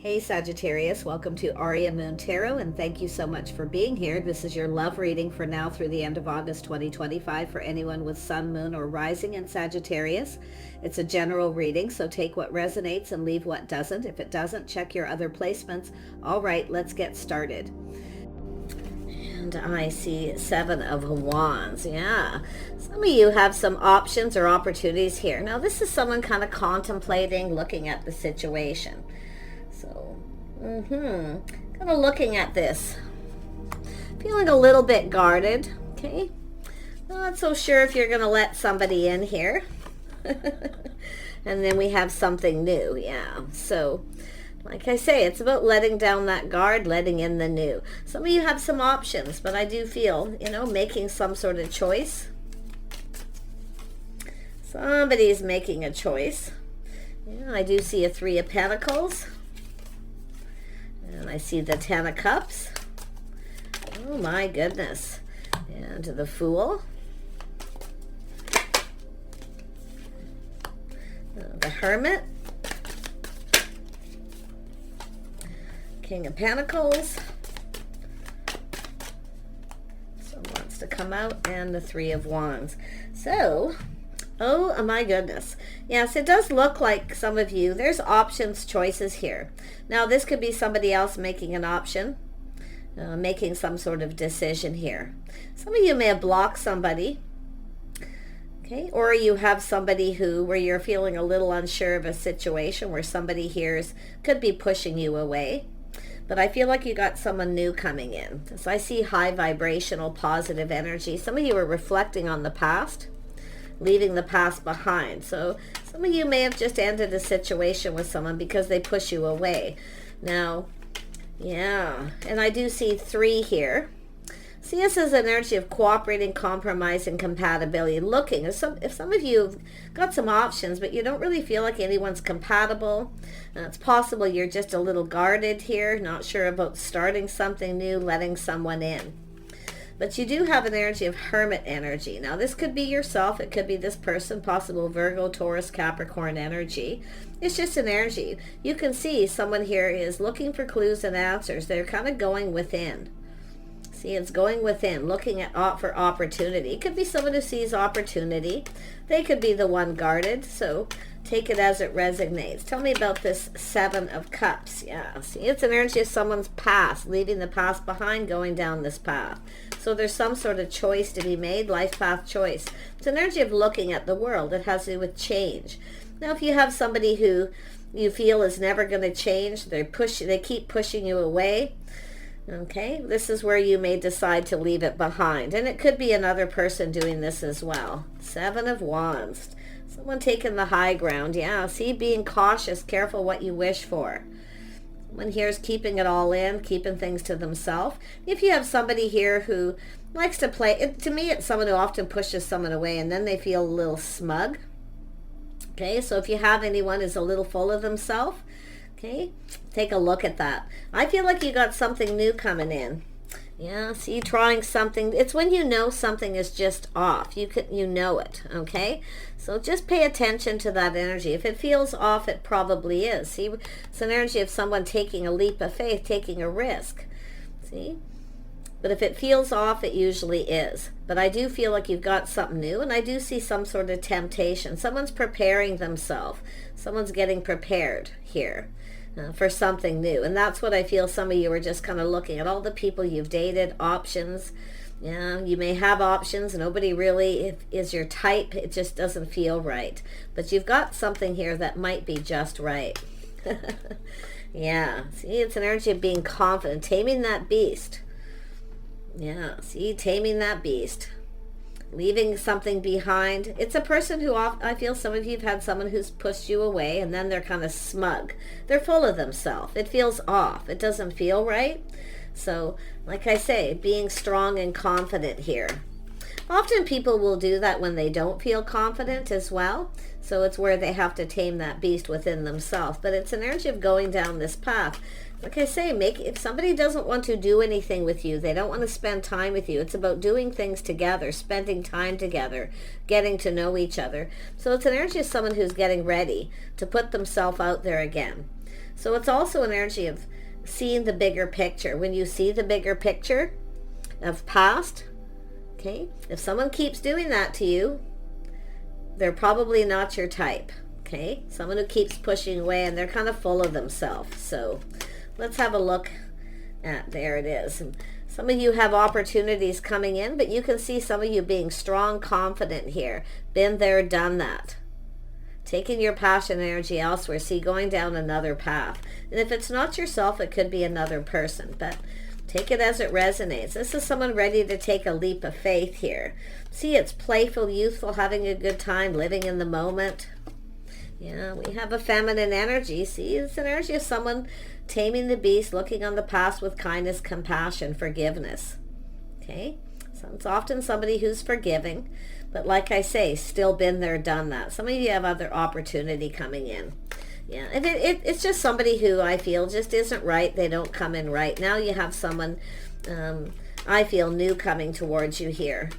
Hey Sagittarius, welcome to Aria Moon Tarot, and thank you so much for being here. This is your love reading for now through the end of August 2025 for anyone with Sun, Moon, or Rising in Sagittarius. It's a general reading, so take what resonates and leave what doesn't. If it doesn't, check your other placements. All right, let's get started. And I see Seven of Wands. Yeah, some of you have some options or opportunities here. Now, this is someone kind of contemplating, looking at the situation. So, kind of looking at this, feeling a little bit guarded, okay? Not so sure if you're going to let somebody in here. And then we have something new, yeah. So, like I say, it's about letting down that guard, letting in the new. Some of you have some options, but I do feel, making some sort of choice. Somebody's making a choice. Yeah, I do see a Three of Pentacles. And I see the Ten of Cups. Oh my goodness. And the Fool. The Hermit. King of Pentacles. Someone wants to come out. And the Three of Wands. So, oh my goodness. Yes, it does look like some of you, there's options, choices here. Now, this could be somebody else making an option, making some sort of decision here. Some of you may have blocked somebody, okay? Or you have somebody where you're feeling a little unsure of a situation where somebody here could be pushing you away. But I feel like you got someone new coming in. So I see high vibrational, positive energy. Some of you are reflecting on the past, leaving the past behind. So some of you may have just ended a situation with someone because they push you away. Now, yeah, and I do see 3 here. See, this is an energy of cooperating, compromise, and compatibility. Looking, if some of you have got some options, but you don't really feel like anyone's compatible, it's possible you're just a little guarded here, not sure about starting something new, letting someone in. But you do have an energy of hermit energy. Now, this could be yourself. It could be this person, possible Virgo, Taurus, Capricorn energy. It's just an energy. You can see someone here is looking for clues and answers. They're kind of going within. See, it's going within, looking for opportunity. It could be someone who sees opportunity. They could be the one guarded. So take it as it resonates. Tell me about this Seven of Cups. Yeah, see, it's an energy of someone's past, leaving the past behind, going down this path. So there's some sort of choice to be made, life path choice. It's an energy of looking at the world. It has to do with change. Now, if you have somebody who you feel is never going to change, they keep pushing you away, okay, this is where you may decide to leave it behind. And it could be another person doing this as well. Seven of Wands. Someone taking the high ground. Yeah, see, being cautious, careful what you wish for. Someone here is keeping it all in, keeping things to themselves. If you have somebody here who likes to play, to me it's someone who often pushes someone away and then they feel a little smug. Okay, so if you have anyone who's a little full of themselves, okay, take a look at that. I feel like you got something new coming in. Yeah, see, trying something. It's when you know something is just off. You know it, okay? So just pay attention to that energy. If it feels off, it probably is. See, it's an energy of someone taking a leap of faith, taking a risk. See? But if it feels off, it usually is. But I do feel like you've got something new, and I do see some sort of temptation. Someone's preparing themselves. Someone's getting prepared here. For something new. And that's what I feel some of you are just kind of looking at all the people you've dated, options. Yeah, you may have options. Nobody really is your type. It just doesn't feel right. But you've got something here that might be just right. Yeah, see, it's an energy of being confident, taming that beast. Yeah, see, taming that beast. Leaving something behind. It's a person who I feel some of you have had someone who's pushed you away and then they're kind of smug. They're full of themselves. It feels off. It doesn't feel right. So, like I say, being strong and confident here. Often people will do that when they don't feel confident as well. So it's where they have to tame that beast within themselves. But it's an energy of going down this path. Like I say, if somebody doesn't want to do anything with you, they don't want to spend time with you, it's about doing things together, spending time together, getting to know each other. So it's an energy of someone who's getting ready to put themselves out there again. So it's also an energy of seeing the bigger picture. When you see the bigger picture of past, okay, if someone keeps doing that to you, they're probably not your type, okay? Someone who keeps pushing away and they're kind of full of themselves. So let's have a look at, there it is. And some of you have opportunities coming in, but you can see some of you being strong, confident here. Been there, done that. Taking your passion energy elsewhere. See, going down another path. And if it's not yourself, it could be another person. But take it as it resonates. This is someone ready to take a leap of faith here. See, it's playful, youthful, having a good time, living in the moment. Yeah, we have a feminine energy. See, it's an energy of someone taming the beast, looking on the past with kindness, compassion, forgiveness. Okay? So it's often somebody who's forgiving. But like I say, still been there, done that. Some of you have other opportunity coming in. Yeah, and it's just somebody who I feel just isn't right. They don't come in right. Now you have someone, I feel, new coming towards you here.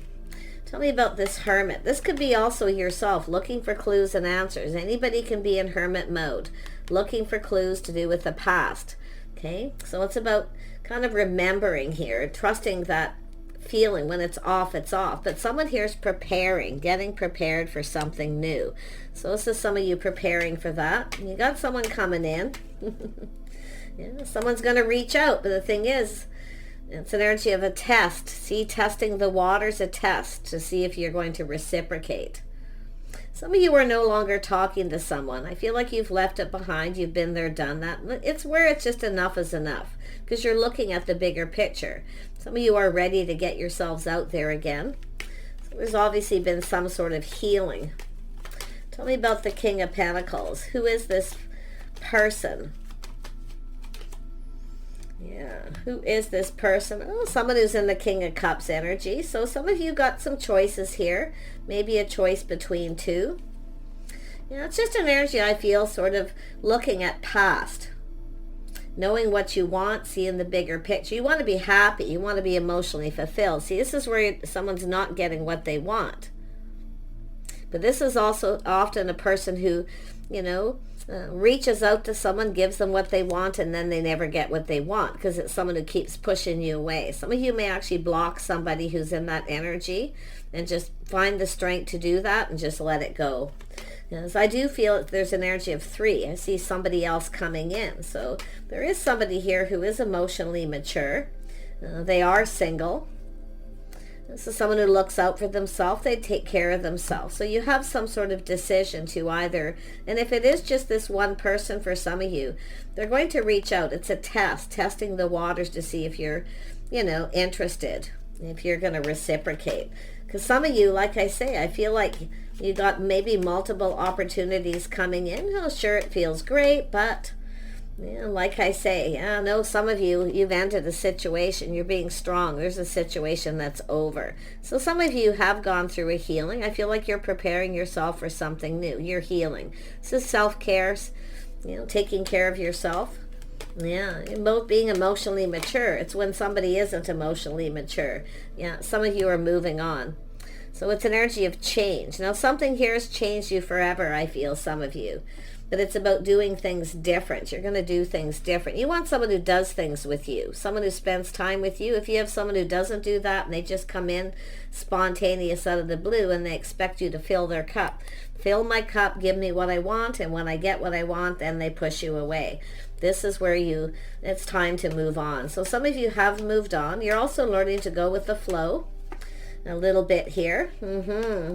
Tell me about this hermit. This could be also yourself, looking for clues and answers. Anybody can be in hermit mode, looking for clues to do with the past. Okay, so it's about kind of remembering here, trusting that feeling when it's off, but someone here is preparing, getting prepared for something new. So this is some of you preparing for that. You got someone coming in. Yeah, someone's going to reach out, but the thing is, it's an energy of a test. See, testing the waters, a test to see if you're going to reciprocate. Some of you are no longer talking to someone. I feel like you've left it behind. You've been there, done that. It's where it's just enough is enough, because you're looking at the bigger picture. Some of you are ready to get yourselves out there again. So there's obviously been some sort of healing. Tell me about the King of Pentacles. Who is this person? Yeah, who is this person? Oh, someone who's in the King of Cups energy. So some of you got some choices here. Maybe a choice between two. Yeah, it's just an energy I feel sort of looking at past. Knowing what you want, seeing the bigger picture. You want to be happy. You want to be emotionally fulfilled. See, this is where someone's not getting what they want. But this is also often a person who, you know, reaches out to someone, gives them what they want, and then they never get what they want because it's someone who keeps pushing you away. Some of you may actually block somebody who's in that energy and just find the strength to do that and just let it go. Because I do feel that there's an energy of 3. I see somebody else coming in. So there is somebody here who is emotionally mature. They are single. This is someone who looks out for themselves. They take care of themselves. So you have some sort of decision to either, and if it is just this one person for some of you, they're going to reach out. It's a test, testing the waters to see if you're, you know, interested, if you're going to reciprocate. Because some of you, like I say, I feel like you got maybe multiple opportunities coming in. Oh, sure, it feels great, but yeah, like I say, I know some of you, you've entered a situation, you're being strong. There's a situation that's over. So some of you have gone through a healing. I feel like you're preparing yourself for something new. You're healing. This is self-care, you know, taking care of yourself. Yeah, being emotionally mature. It's when somebody isn't emotionally mature. Yeah, some of you are moving on. So it's an energy of change. Now something here has changed you forever, I feel, some of you. But it's about doing things different. You're going to do things different. You want someone who does things with you, someone who spends time with you. If you have someone who doesn't do that and they just come in spontaneous out of the blue and they expect you to fill their cup. Fill my cup, give me what I want, and when I get what I want, then they push you away. This is where it's time to move on. So some of you have moved on. You're also learning to go with the flow a little bit here.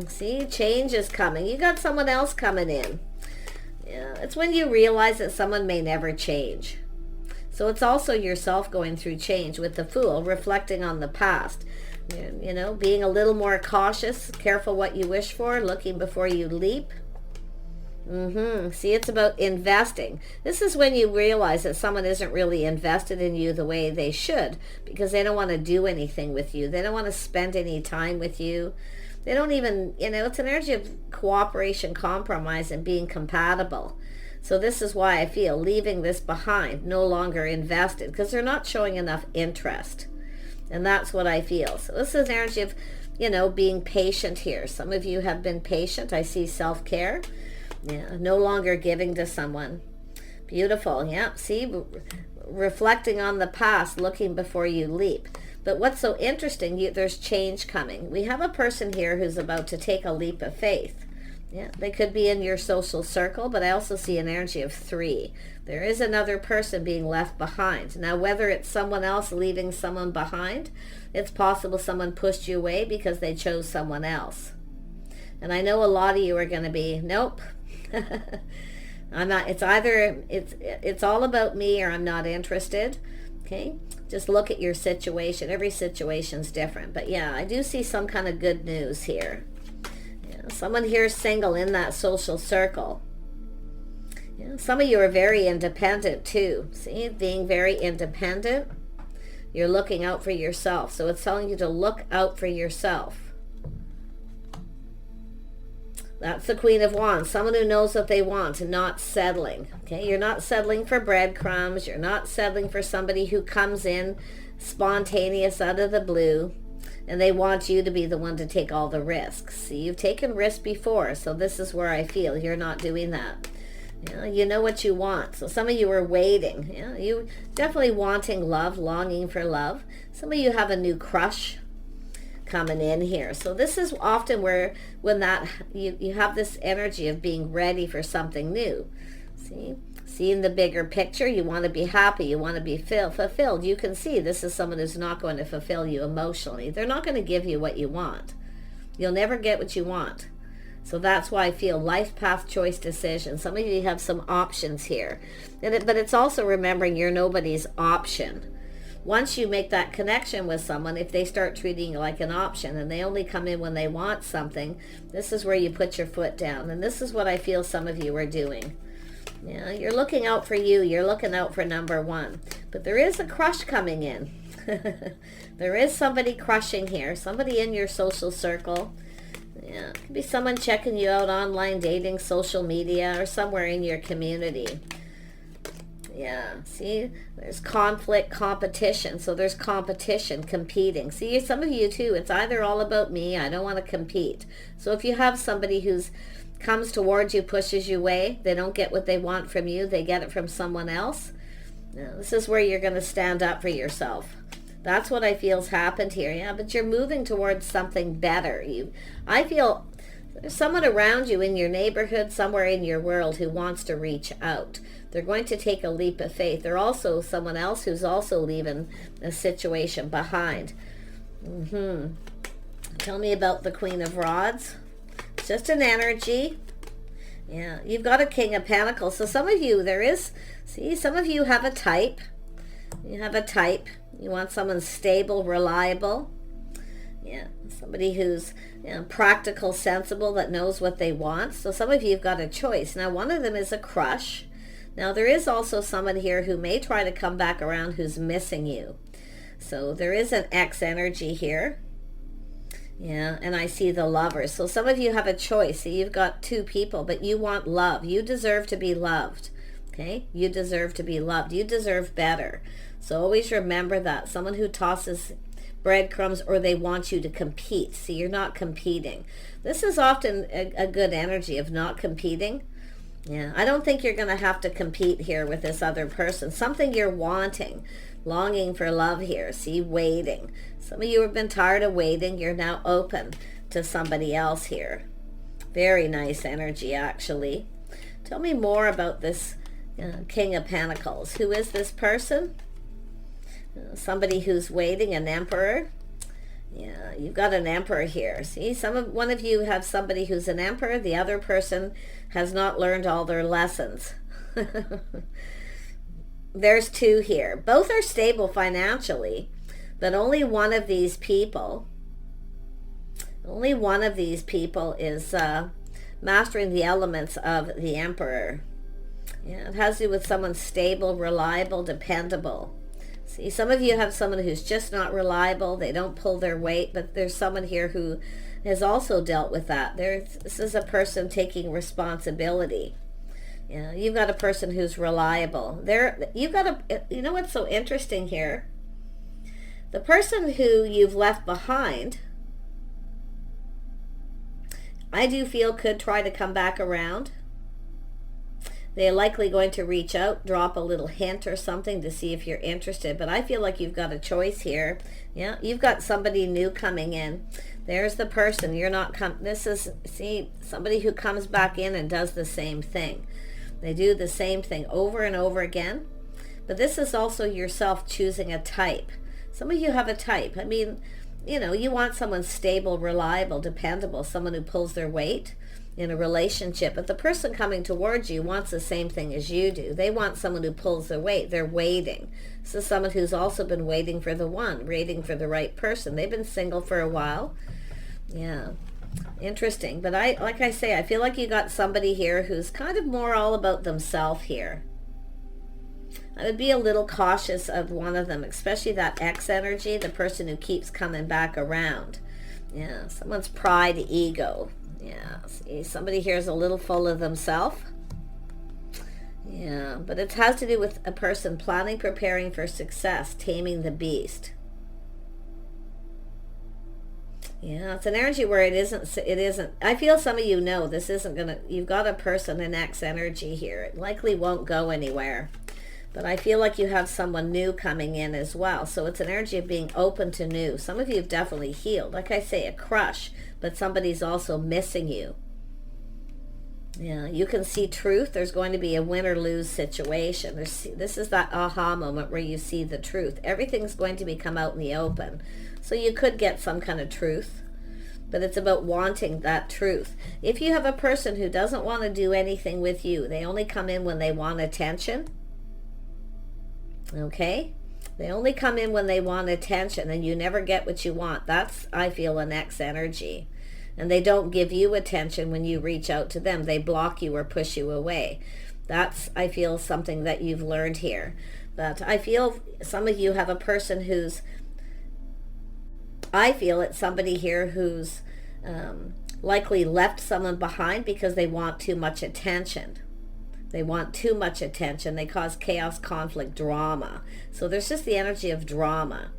See, change is coming. You got someone else coming in. Yeah, it's when you realize that someone may never change. So it's also yourself going through change with the Fool, reflecting on the past. You know, being a little more cautious, careful what you wish for, looking before you leap. See, it's about investing. This is when you realize that someone isn't really invested in you the way they should because they don't want to do anything with you. They don't want to spend any time with you. They don't even, you know, it's an energy of cooperation, compromise, and being compatible. So this is why I feel leaving this behind, no longer invested, because they're not showing enough interest. And that's what I feel. So this is an energy of, you know, being patient here. Some of you have been patient. I see self-care. Yeah, no longer giving to someone. Beautiful. Yeah. See, reflecting on the past, looking before you leap. But what's so interesting, there's change coming. We have a person here who's about to take a leap of faith. Yeah, they could be in your social circle, but I also see an energy of 3. There is another person being left behind. Now, whether it's someone else leaving someone behind, it's possible someone pushed you away because they chose someone else. And I know a lot of you are going to be, nope. I'm not, it's all about me, or I'm not interested. Okay? Just look at your situation. Every situation's different. But yeah, I do see some kind of good news here. Yeah, someone here is single in that social circle. Yeah, some of you are very independent too. See, being very independent. You're looking out for yourself. So it's telling you to look out for yourself. That's the Queen of Wands. Someone who knows what they want and not settling. Okay, you're not settling for breadcrumbs. You're not settling for somebody who comes in spontaneous out of the blue and they want you to be the one to take all the risks. See, you've taken risks before, so this is where I feel you're not doing that. You know what you want. So some of you are waiting. Yeah, you definitely wanting love, longing for love. Some of you have a new crush coming in here. So this is often where when that you have this energy of being ready for something new. See, seeing the bigger picture, you want to be happy, you want to be fulfilled. You can see this is someone who's not going to fulfill you emotionally. They're not going to give you what you want. You'll never get what you want. So that's why I feel life path choice decision. Some of you have some options here, but it's also remembering you're nobody's option. Once you make that connection with someone, if they start treating you like an option and they only come in when they want something, this is where you put your foot down. And this is what I feel some of you are doing. Yeah, you're looking out for you. You're looking out for number 1. But there is a crush coming in. There is somebody crushing here. Somebody in your social circle. Yeah, it could be someone checking you out online, dating, social media, or somewhere in your community. Yeah, see, there's conflict, competition. So there's competition, competing. See, some of you too, it's either all about me, I don't want to compete. So if you have somebody who's comes towards you, pushes you away, they don't get what they want from you, they get it from someone else. Now, this is where you're going to stand up for yourself. That's what I feel's happened here. Yeah, but you're moving towards something better. I feel there's someone around you in your neighborhood, somewhere in your world who wants to reach out. They're going to take a leap of faith. They're also someone else who's also leaving a situation behind. Tell me about the Queen of Rods. It's just an energy. Yeah, you've got a King of Pentacles. So some of you, some of you have a type. You have a type. You want someone stable, reliable. Yeah, somebody who's practical, sensible, that knows what they want. So some of you have got a choice. Now, one of them is a crush. Now, there is also someone here who may try to come back around who's missing you. So there is an X energy here. Yeah, and I see the Lovers. So some of you have a choice. So you've got 2 people, but you want love. You deserve to be loved. Okay? You deserve to be loved. You deserve better. So always remember that. Someone who tosses breadcrumbs, or they want you to compete. See, you're not competing. This is often a good energy of not competing. Yeah, I don't think you're going to have to compete here with this other person. Something you're wanting, longing for love here. See, waiting. Some of you have been tired of waiting. You're now open to somebody else here. Very nice energy, actually. Tell me more about this King of Pentacles. Who is this person? Somebody who's waiting, an Emperor. Yeah, you've got an Emperor here. See, one of you have somebody who's an Emperor. The other person has not learned all their lessons. There's 2 here. Both are stable financially, but only one of these people is mastering the elements of the Emperor. Yeah, it has to do with someone stable, reliable, dependable. See, some of you have someone who's just not reliable. They don't pull their weight, but there's someone here who has also dealt with that. This is a person taking responsibility. Yeah, you've got a person who's reliable. You know what's so interesting here? The person who you've left behind, I do feel could try to come back around. They're likely going to reach out, drop a little hint or something to see if you're interested. But I feel like you've got a choice here. Yeah, you've got somebody new coming in. There's the person. You're not this is, see, somebody who comes back in and does the same thing. They do the same thing over and over again. But this is also yourself choosing a type. Some of you have a type. I mean, you know, you want someone stable, reliable, dependable, someone who pulls their weight in a relationship. But the person coming towards you wants the same thing as you do. They want someone who pulls their weight. They're waiting. This is someone who's also been waiting for the one, waiting for the right person. They've been single for a while. Yeah. Interesting. But like I say, I feel like you got somebody here who's kind of more all about themselves here. I would be a little cautious of one of them, especially that X energy, the person who keeps coming back around. Yeah, someone's pride, ego. Yeah, see, somebody here is a little full of themselves. Yeah, but it has to do with a person planning, preparing for success, taming the beast. Yeah, it's an energy where it isn't, I feel some of you know this isn't gonna, you've got a person, an X energy here. It likely won't go anywhere. But I feel like you have someone new coming in as well. So it's an energy of being open to new. Some of you have definitely healed. Like I say, a crush, but somebody's also missing you. Yeah, you can see truth. There's going to be a win or lose situation. This is that aha moment where you see the truth. Everything's going to be come out in the open. So you could get some kind of truth, but it's about wanting that truth. If you have a person who doesn't want to do anything with you, they only come in when they want attention, okay? They only come in when they want attention and you never get what you want. That's, I feel, an X energy. And they don't give you attention when you reach out to them. They block you or push you away. That's, I feel, something that you've learned here. But I feel some of you have a person who's, I feel it's somebody here who's likely left someone behind because they want too much attention. They want too much attention. They cause chaos, conflict, drama. So there's just the energy of drama.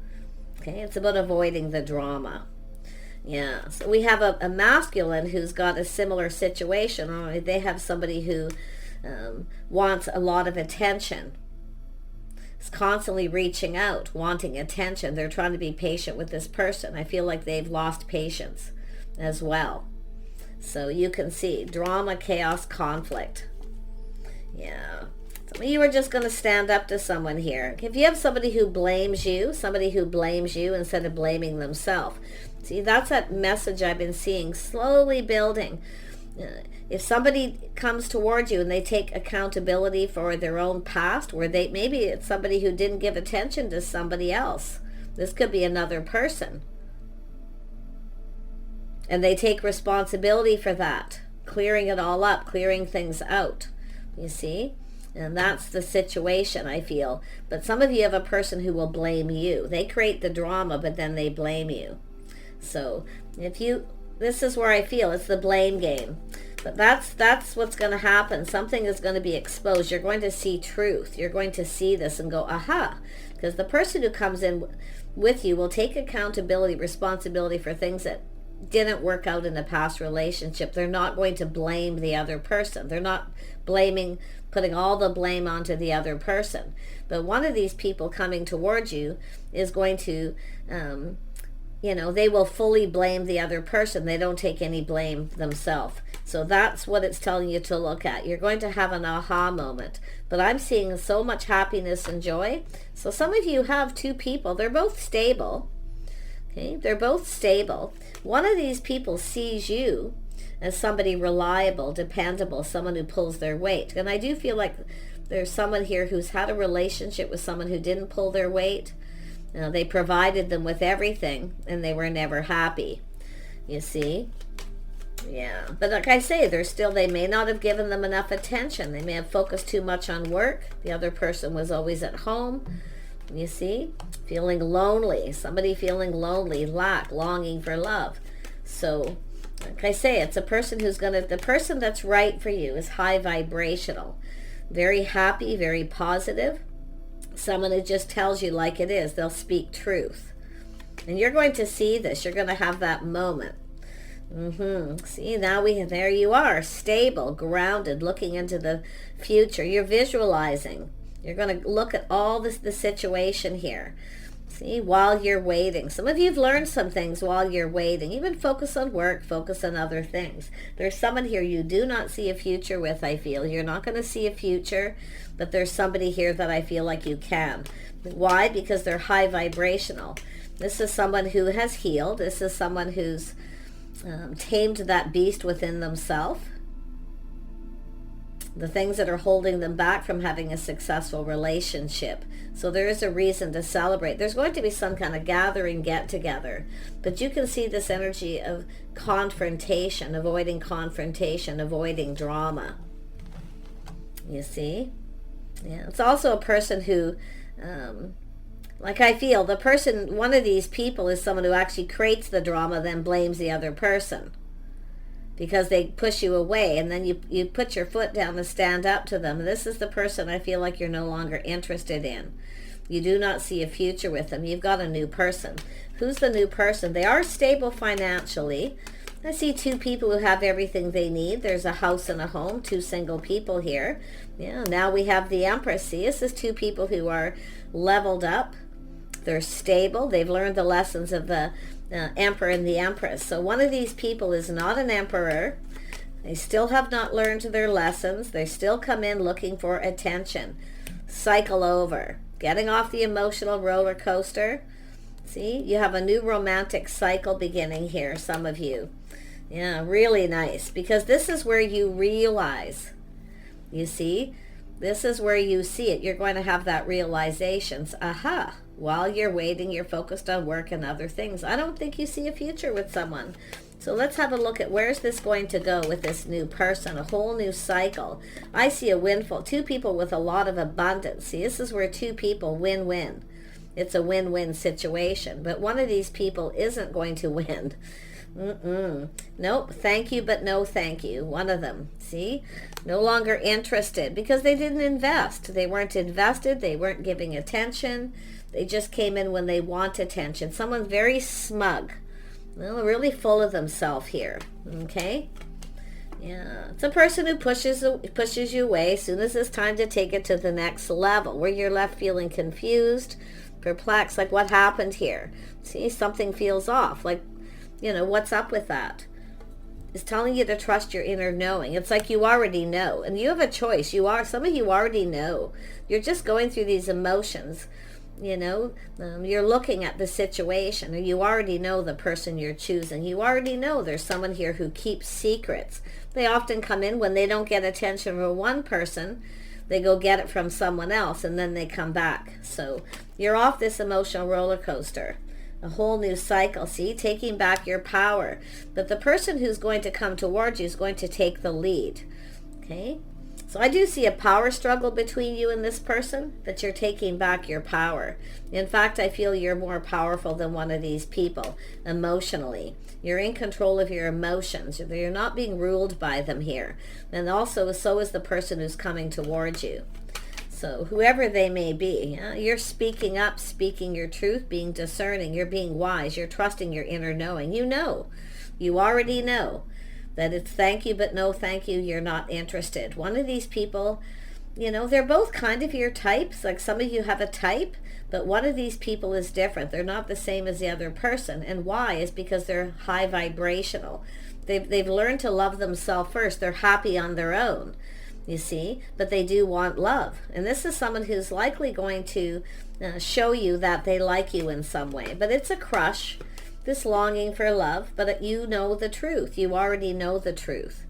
Okay, it's about avoiding the drama. Yeah, so we have a masculine who's got a similar situation. Or they have somebody who wants a lot of attention. Is constantly reaching out, wanting attention. They're trying to be patient with this person. I feel like they've lost patience as well. So you can see drama, chaos, conflict. Yeah. Some of you are just going to stand up to someone here. If you have somebody who blames you instead of blaming themselves. See, that's that message I've been seeing slowly building. If somebody comes towards you and they take accountability for their own past, where maybe it's somebody who didn't give attention to somebody else. This could be another person. And they take responsibility for that, clearing it all up, clearing things out. You see? And that's the situation, I feel. But some of you have a person who will blame you. They create the drama, but then they blame you. So this is where I feel it's the blame game. But that's what's going to happen. Something is going to be exposed. You're going to see truth. You're going to see this and go, aha. Because the person who comes in with you will take accountability, responsibility for things that didn't work out in a past relationship. They're not going to blame the other person. They're not putting all the blame onto the other person. But one of these people coming towards you is going to, they will fully blame the other person. They don't take any blame themselves. So that's what it's telling you to look at. You're going to have an aha moment. But I'm seeing so much happiness and joy. So some of you have two people. They're both stable. Okay, they're both stable. One of these people sees you as somebody reliable, dependable, someone who pulls their weight. And I do feel like there's someone here who's had a relationship with someone who didn't pull their weight. They provided them with everything and they were never happy. You see? Yeah. But like I say, they may not have given them enough attention. They may have focused too much on work. The other person was always at home. You see? Feeling lonely. Somebody feeling lonely, longing for love. So, like I say, it's a person the person that's right for you is high vibrational. Very happy, very positive. Someone who just tells you like it is. They'll speak truth. And you're going to see this. You're going to have that moment. See, now there you are, stable, grounded, looking into the future. You're visualizing. You're going to look at all the situation here. See, while you're waiting. Some of you have learned some things while you're waiting. Even focus on work, focus on other things. There's someone here you do not see a future with, I feel. You're not going to see a future, but there's somebody here that I feel like you can. Why? Because they're high vibrational. This is someone who has healed. This is someone who's tamed that beast within themselves. The things that are holding them back from having a successful relationship. So there is a reason to celebrate. There's going to be some kind of gathering, get together. But you can see this energy of confrontation, avoiding drama. You see? Yeah. It's also a person who, like I feel, one of these people is someone who actually creates the drama, then blames the other person. Because they push you away, and then you put your foot down and stand up to them. This is the person I feel like you're no longer interested in. You do not see a future with them. You've got a new person. Who's the new person? They are stable financially. I see two people who have everything they need. There's a house and a home, two single people here. Yeah, now we have the Empress. See, this is two people who are leveled up. They're stable. They've learned the lessons of the Emperor and the Empress. So one of these people is not an emperor. They still have not learned their lessons. They still come in looking for attention. Cycle over. Getting off the emotional roller coaster. See, you have a new romantic cycle beginning here, some of you. Yeah, really nice. Because this is where you realize, you see, this is where you see it. You're going to have that realizations. Aha. While you're waiting, you're focused on work and other things. I don't think you see a future with someone. So let's have a look at where's this going to go with this new person, a whole new cycle. I see a windfall, two people with a lot of abundance. See, this is where two people win-win. It's a win-win situation. But one of these people isn't going to win. Nope, thank you, but no thank you. One of them, see? No longer interested because they didn't invest. They weren't invested. They weren't giving attention. They just came in when they want attention. Someone very smug. Well, really full of themselves here. Okay? Yeah. It's a person who pushes you away as soon as it's time to take it to the next level, where you're left feeling confused, perplexed, like what happened here? See, something feels off. Like, what's up with that? It's telling you to trust your inner knowing. It's like you already know. And you have a choice. Some of you already know. You're just going through these emotions. You're looking at the situation, and you already know the person you're choosing. You already know there's someone here who keeps secrets. They often come in when they don't get attention from one person. They go get it from someone else, and then they come back. So you're off this emotional roller coaster. A whole new cycle, see, taking back your power. But the person who's going to come towards you is going to take the lead. Okay? So I do see a power struggle between you and this person, but you're taking back your power. In fact, I feel you're more powerful than one of these people emotionally. You're in control of your emotions. You're not being ruled by them here. And also, so is the person who's coming towards you. So whoever they may be, you're speaking up, speaking your truth, being discerning, you're being wise, you're trusting your inner knowing. You already know that it's thank you, but no thank you, you're not interested. One of these people, they're both kind of your types. Like some of you have a type, but one of these people is different. They're not the same as the other person. And why? Is because they're high vibrational. They've learned to love themselves first. They're happy on their own, you see, but they do want love. And this is someone who's likely going to show you that they like you in some way. But it's a crush. This longing for love, but you know the truth. You already know the truth.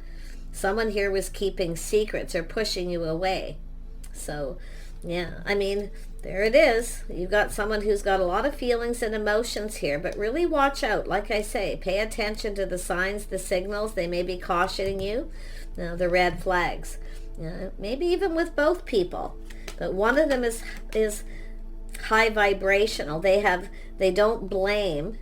Someone here was keeping secrets or pushing you away. So, yeah, there it is. You've got someone who's got a lot of feelings and emotions here, but really watch out. Like I say, pay attention to the signs, the signals. They may be cautioning you, the red flags. Maybe even with both people. But one of them is high vibrational. They don't blame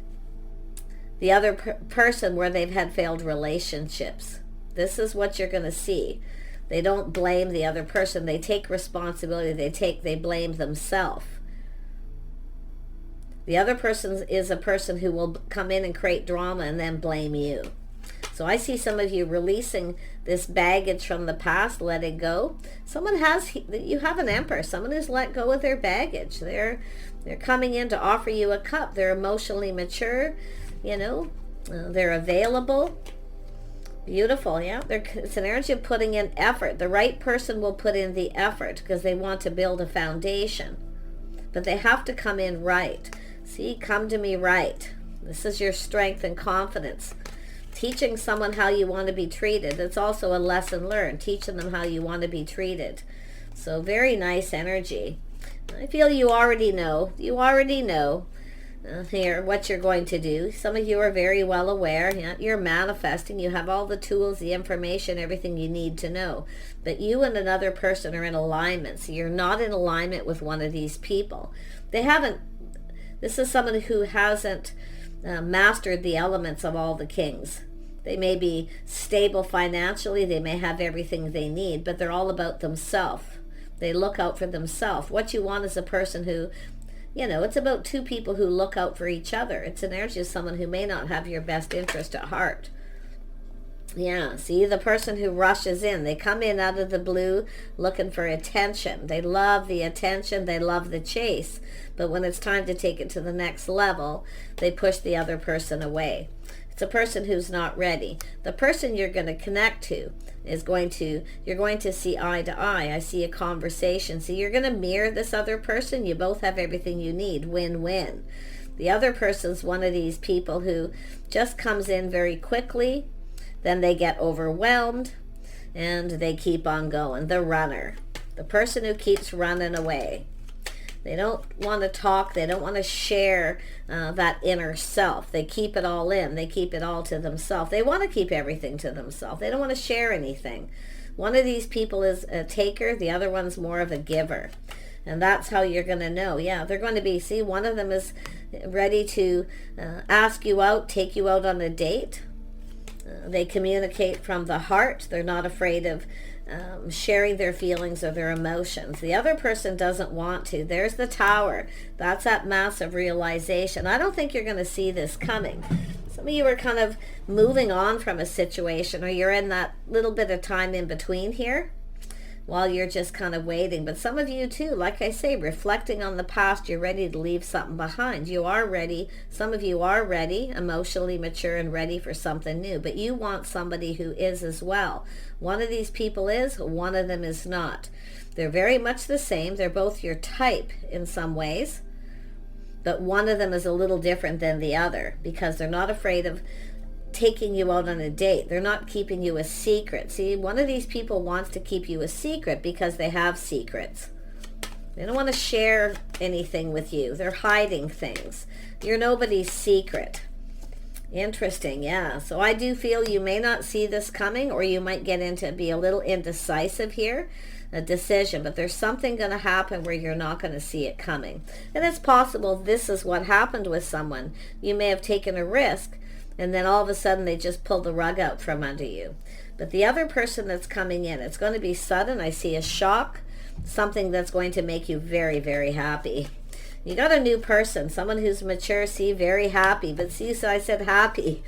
the other person where they've had failed relationships. This is what you're going to see. They don't blame the other person. They take responsibility. They blame themselves. The other person is a person who will come in and create drama and then blame you. So I see some of you releasing this baggage from the past, letting go. You have an Emperor, someone who's let go of their baggage. They're coming in to offer you a cup. They're emotionally mature, they're available. Beautiful, yeah. It's an energy of putting in effort. The right person will put in the effort because they want to build a foundation. But they have to come in right. See, come to me right. This is your strength and confidence. Teaching someone how you want to be treated. It's also a lesson learned. Teaching them how you want to be treated. So very nice energy. I feel you already know. You already know here what you're going to do. Some of you are very well aware. You're manifesting. You have all the tools, the information, everything you need to know. But you and another person are in alignment. So you're not in alignment with one of these people. This is someone who hasn't mastered the elements of all the kings. They may be stable financially. They may have everything they need, but they're all about themselves. They look out for themselves. What you want is a person who, it's about two people who look out for each other. It's an energy of someone who may not have your best interest at heart. Yeah, see, the person who rushes in, they come in out of the blue looking for attention. They love the attention, they love the chase. But when it's time to take it to the next level, they push the other person away. It's a person who's not ready. The person you're going to connect to you're going to see eye to eye. I see a conversation. So you're going to mirror this other person. You both have everything you need. Win-win. The other person's one of these people who just comes in very quickly. Then they get overwhelmed and they keep on going. The runner. The person who keeps running away. They don't want to talk. They don't want to share that inner self. They keep it all in. They keep it all to themselves. They want to keep everything to themselves. They don't want to share anything. One of these people is a taker. The other one's more of a giver. And that's how you're going to know. Yeah, they're going to be, see, one of them is ready to ask you out, take you out on a date. They communicate from the heart. They're not afraid of sharing their feelings or their emotions. The other person doesn't want to. There's the Tower. That's that massive realization. I don't think you're going to see this coming. Some of you are kind of moving on from a situation, or you're in that little bit of time in between here while you're just kind of waiting. But some of you too, like I say, reflecting on the past, you're ready to leave something behind. You are ready. Some of you are ready, emotionally mature and ready for something new. But you want somebody who is as well. One of these people is, one of them is not. They're very much the same. They're both your type in some ways. But one of them is a little different than the other because they're not afraid of taking you out on a date. They're not keeping you a secret. See, one of these people wants to keep you a secret because they have secrets. They don't want to share anything with you. They're hiding things. You're nobody's secret. Interesting, yeah. So I do feel you may not see this coming, or you might get into be a little indecisive here, a decision, but there's something going to happen where you're not going to see it coming. And it's possible this is what happened with someone. You may have taken a risk, and then all of a sudden they just pull the rug out from under you. But the other person that's coming in, it's going to be sudden. I see a shock, something that's going to make you very, very happy. You got a new person, someone who's mature, see, very happy. But see, so I said happy.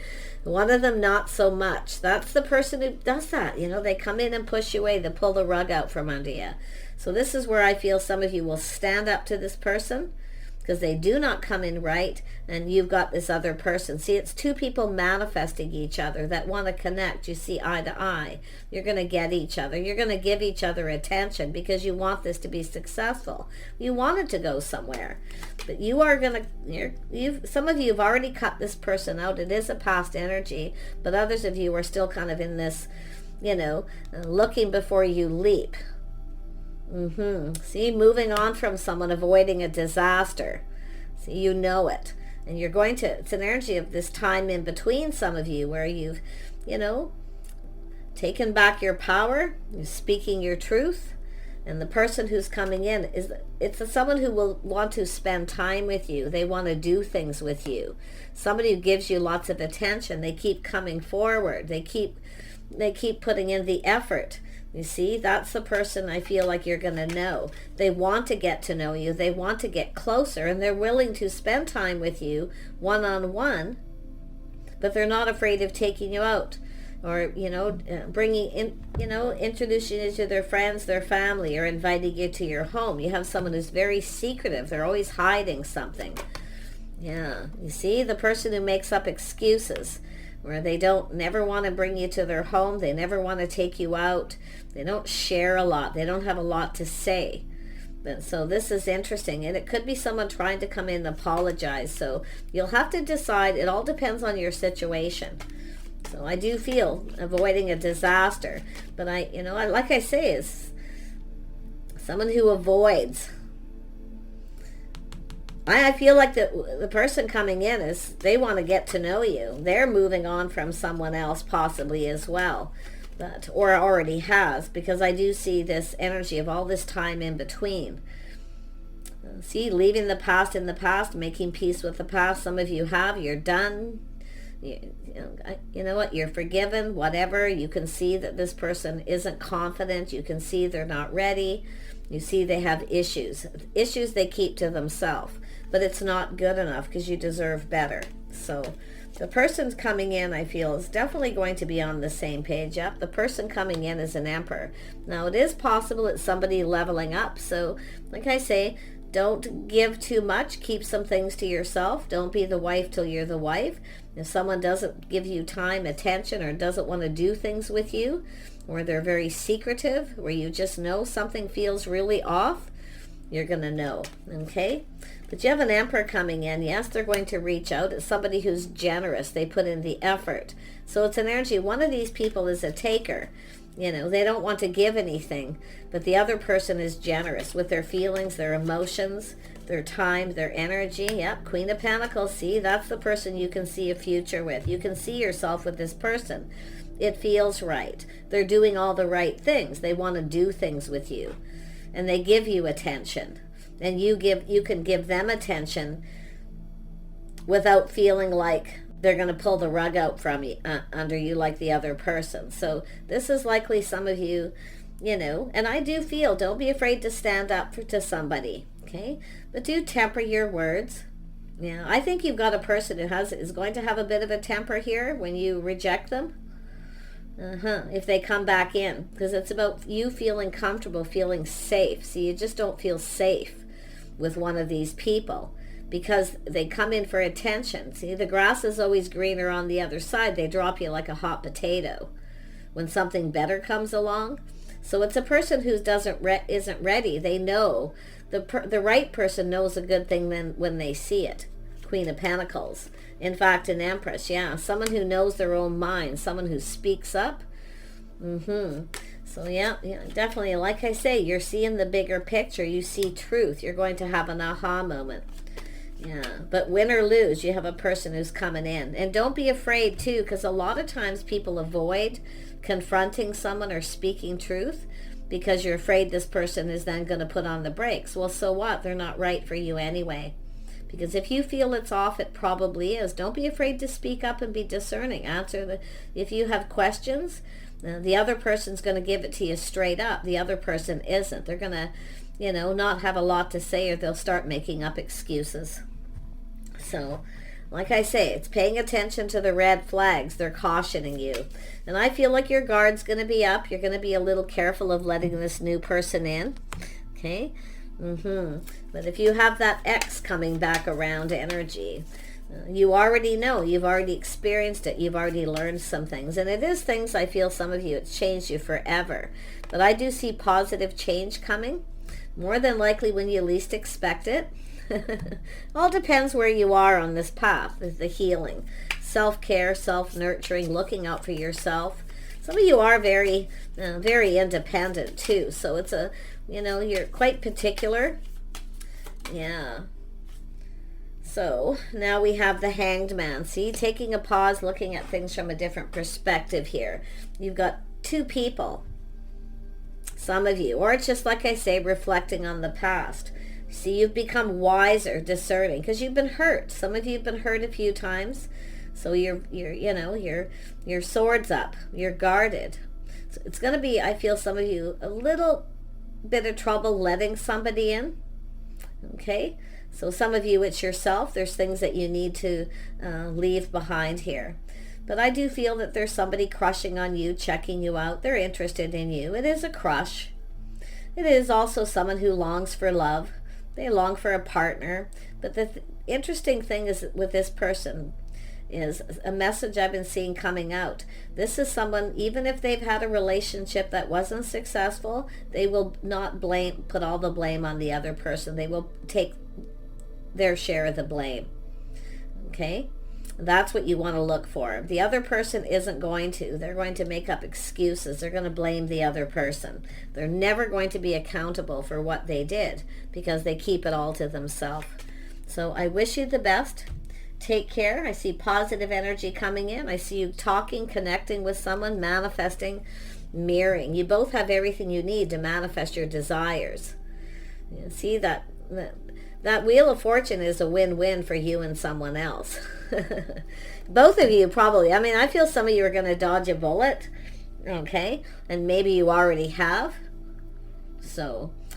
One of them not so much. That's the person who does that. They come in and push you away. They pull the rug out from under you. So this is where I feel some of you will stand up to this person, because they do not come in right, and you've got this other person. See, it's two people manifesting each other that want to connect. You see eye to eye. You're going to get each other. You're going to give each other attention because you want this to be successful. You want it to go somewhere. But you are going to, some of you have already cut this person out. It is a past energy, but others of you are still kind of in this, looking before you leap. See, moving on from someone, avoiding a disaster. See, you know it. And you're going to, it's an energy of this time in between some of you where you've, taken back your power, you're speaking your truth. And the person who's coming in it's someone who will want to spend time with you. They want to do things with you. Somebody who gives you lots of attention. They keep coming forward. They keep putting in the effort. You see, that's the person I feel like you're going to know. They want to get to know you. They want to get closer, and they're willing to spend time with you one-on-one, but they're not afraid of taking you out or, bringing in, introducing you to their friends, their family, or inviting you to your home. You have someone who's very secretive. They're always hiding something. Yeah, you see, the person who makes up excuses, where they never want to bring you to their home. They never want to take you out. They don't share a lot. They don't have a lot to say. So this is interesting, and it could be someone trying to come in and apologize. So you'll have to decide. It all depends on your situation. So I do feel avoiding a disaster, but like I say, is someone who avoids. I feel like the person coming in they want to get to know you. They're moving on from someone else possibly as well, or already has, because I do see this energy of all this time in between. See, leaving the past in the past, making peace with the past. Some of you you're done. You know what, you're forgiven, whatever. You can see that this person isn't confident. You can see they're not ready. You see they have issues they keep to themselves, but it's not good enough because you deserve better. So the person's coming in, I feel, is definitely going to be on the same page. Yep, the person coming in is an Emperor. Now, it is possible it's somebody leveling up. So, like I say, don't give too much. Keep some things to yourself. Don't be the wife till you're the wife. If someone doesn't give you time, attention, or doesn't want to do things with you, or they're very secretive, where you just know something feels really off, you're going to know, okay? But you have an Emperor coming in. Yes, they're going to reach out. It's somebody who's generous. They put in the effort. So it's an energy. One of these people is a taker. They don't want to give anything, but the other person is generous with their feelings, their emotions, their time, their energy. Yep, Queen of Pentacles. See, that's the person you can see a future with. You can see yourself with this person. It feels right. They're doing all the right things. They want to do things with you, and they give you attention, and you can give them attention without feeling like they're going to pull the rug out from you, under you, like the other person. So this is likely some of you, and I do feel, don't be afraid to stand up to somebody, okay? But do temper your words. Yeah, I think you've got a person who is going to have a bit of a temper here when you reject them. If they come back in, because it's about you feeling comfortable, feeling safe. See, you just don't feel safe with one of these people, because they come in for attention. See, the grass is always greener on the other side. They drop you like a hot potato when something better comes along. So it's a person who isn't ready. They know, the right person knows a good thing when they see it. Queen of Pentacles. In fact, an Empress, yeah. Someone who knows their own mind. Someone who speaks up. So yeah, definitely, like I say, you're seeing the bigger picture. You see truth. You're going to have an aha moment. Yeah, but win or lose, you have a person who's coming in. And don't be afraid, too, because a lot of times people avoid confronting someone or speaking truth because you're afraid this person is then going to put on the brakes. Well, so what? They're not right for you anyway. Because if you feel it's off, it probably is. Don't be afraid to speak up and be discerning. If you have questions, the other person's going to give it to you straight up. The other person isn't. They're going to, not have a lot to say, or they'll start making up excuses. So, like I say, it's paying attention to the red flags. They're cautioning you. And I feel like your guard's going to be up. You're going to be a little careful of letting this new person in. Okay? But if you have that X coming back around energy, you already know. You've already experienced it. You've already learned some things. And it is things, I feel, some of you, it's changed you forever. But I do see positive change coming. More than likely when you least expect it. All depends where you are on this path, is the healing. Self-care, self-nurturing, looking out for yourself. Some of you are very, very independent too. So it's you're quite particular. Yeah. So now we have the Hanged Man. See, taking a pause, looking at things from a different perspective here. You've got two people. Some of you, or it's just like I say, reflecting on the past. See, you've become wiser, discerning, because you've been hurt. Some of you have been hurt a few times, so your sword's up. You're guarded. So it's going to be, I feel, some of you a little bit of trouble letting somebody in. Okay, so some of you, it's yourself. There's things that you need to leave behind here. But I do feel that there's somebody crushing on you, checking you out. They're interested in you. It is a crush. It is also someone who longs for love. They long for a partner. But the interesting thing is with this person is a message I've been seeing coming out. This is someone, even if they've had a relationship that wasn't successful, they will not put all the blame on the other person. They will take their share of the blame. Okay? That's what you want to look for. The other person isn't going to. They're going to make up excuses. They're going to blame the other person. They're never going to be accountable for what they did because they keep it all to themselves. So I wish you the best. Take care. I see positive energy coming in. I see you talking, connecting with someone, manifesting, mirroring. You both have everything you need to manifest your desires. You see that Wheel of Fortune is a win-win for you and someone else. Both of you probably. I mean, I feel some of you are going to dodge a bullet. Okay? And maybe you already have.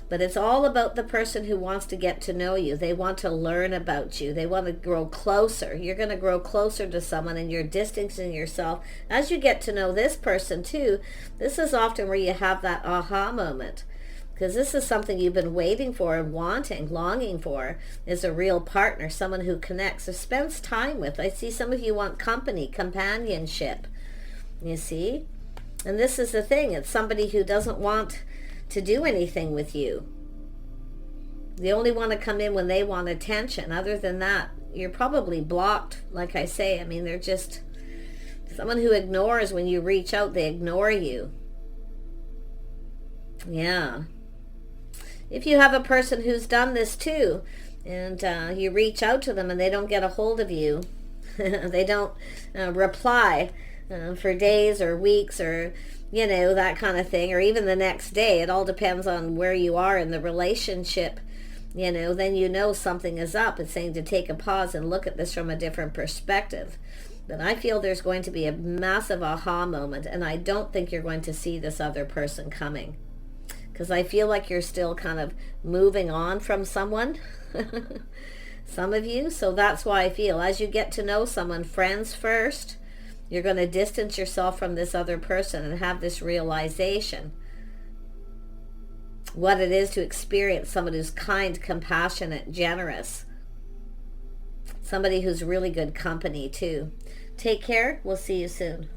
But it's all about the person who wants to get to know you. They want to learn about you. They want to grow closer. You're going to grow closer to someone and you're distancing yourself. As you get to know this person too, this is often where you have that aha moment. Because this is something you've been waiting for and wanting, longing for, is a real partner, someone who connects or spends time with. I see some of you want company, companionship. You see? And this is the thing. It's somebody who doesn't want to do anything with you. They only want to come in when they want attention. Other than that, you're probably blocked. Like I say, I mean, they're just someone who ignores when you reach out. They ignore you. Yeah. If you have a person who's done this too, and you reach out to them and they don't get a hold of you, they don't reply for days or weeks or that kind of thing, or even the next day. It all depends on where you are in the relationship. Then something is up. It's saying to take a pause and look at this from a different perspective. But I feel there's going to be a massive aha moment, and I don't think you're going to see this other person coming. Because I feel like you're still kind of moving on from someone. Some of you. So that's why I feel as you get to know someone, friends first, you're going to distance yourself from this other person and have this realization what it is to experience someone who's kind, compassionate, generous. Somebody who's really good company too. Take care. We'll see you soon.